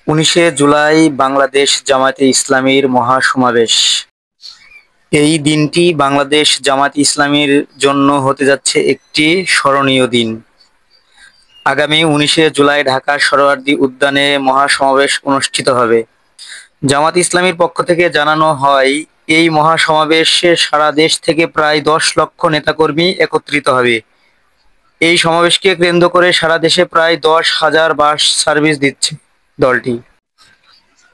19 জুলাই বাংলাদেশ জামায়াতে ইসলামীর মহাসমাবেশ। এই দিনটি বাংলাদেশ জামায়াতে ইসলামীর জন্য হতে যাচ্ছে একটি স্মরণীয় দিন। আগামী 19 জুলাই ঢাকার সোহরাওয়ার্দী উদ্যানে মহাসমাবেশ অনুষ্ঠিত হবে। জামায়াতে ইসলামীর পক্ষ থেকে জানানো হয়, এই মহাসমাবেশে সারা দেশ থেকে প্রায় 10 লক্ষ নেতাকর্মী একত্রিত হবে। এই সমাবেশকে কেন্দ্র করে সারা দেশে প্রায় 10,000 বাস সার্ভিস দিচ্ছে দলটি।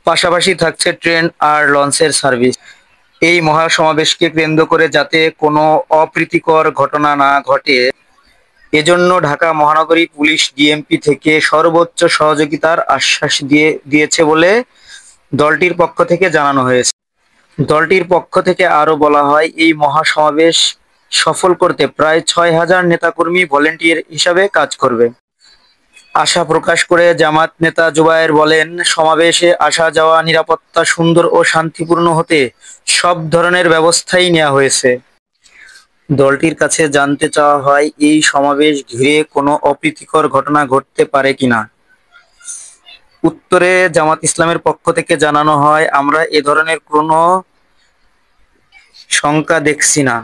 পাশাপাশি থাকছে ট্রেন আর লঞ্চের সার্ভিস। এই মহাসমাবেশকে কেন্দ্র করে যাতে কোনো অপ্রীতিকর ঘটনা না ঘটে, এজন্য ঢাকা মহানগরী পুলিশ ডিএমপি থেকে সর্বোচ্চ সহযোগিতার আশ্বাস দিয়েছে বলে দলটির পক্ষ থেকে জানানো হয়েছে। দলটির পক্ষ থেকে আরো বলা হয়, এই মহাসমাবেশ সফল করতে প্রায় 6,000 নেতাকর্মী ভলেন্টিয়ার হিসাবে কাজ করবে। আশা প্রকাশ করে জামায়াত নেতা জুবায়ের বলেন, সমাবেশে আসা যাওয়া, নিরাপত্তা সুন্দর ও শান্তিপূর্ণ হতে সব ধরনের ব্যবস্থাই নেওয়া হয়েছে। দলটির কাছে জানতে চাওয়া হয়, এই সমাবেশ ঘিরে কোনো অপ্রীতিকর ঘটনা ঘটতে পারে কিনা। উত্তরে জামায়াত ইসলামের পক্ষ থেকে জানানো হয়, আমরা এ ধরনের কোনো শঙ্কা দেখছি না।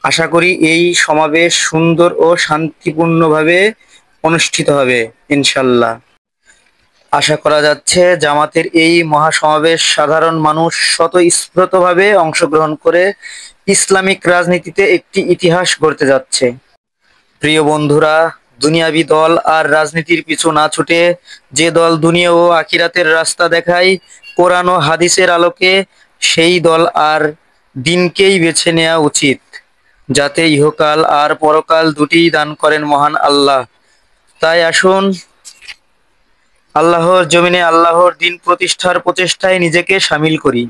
আশা করি এই সমাবেশ সুন্দর ও শান্তিপূর্ণভাবে অনুষ্ঠিত হবে ইনশাল্লাহ। আশা করা যাচ্ছে জামাতের এই মহাসমাবেশ সাধারণ মানুষ স্বতঃস্ফূর্তভাবে অংশগ্রহণ করে ইসলামিক রাজনীতিতে একটি ইতিহাস গড়তে যাচ্ছে। প্রিয় বন্ধুরা, দুনিয়াবি দল আর রাজনীতির পিছু না ছুটে যে দল দুনিয়া ও আখিরাতের রাস্তা দেখায় কোরআন ও হাদিসের আলোকে, সেই দল আর দিনকেই বেছে নেওয়া উচিত, যাতে ইহকাল আর পরকাল দুটিই দান করেন মহান আল্লাহ। তাই আসুন আল্লাহর জমিনে আল্লাহর দিন প্রতিষ্ঠার প্রচেষ্টায় নিজেকে শামিল করি।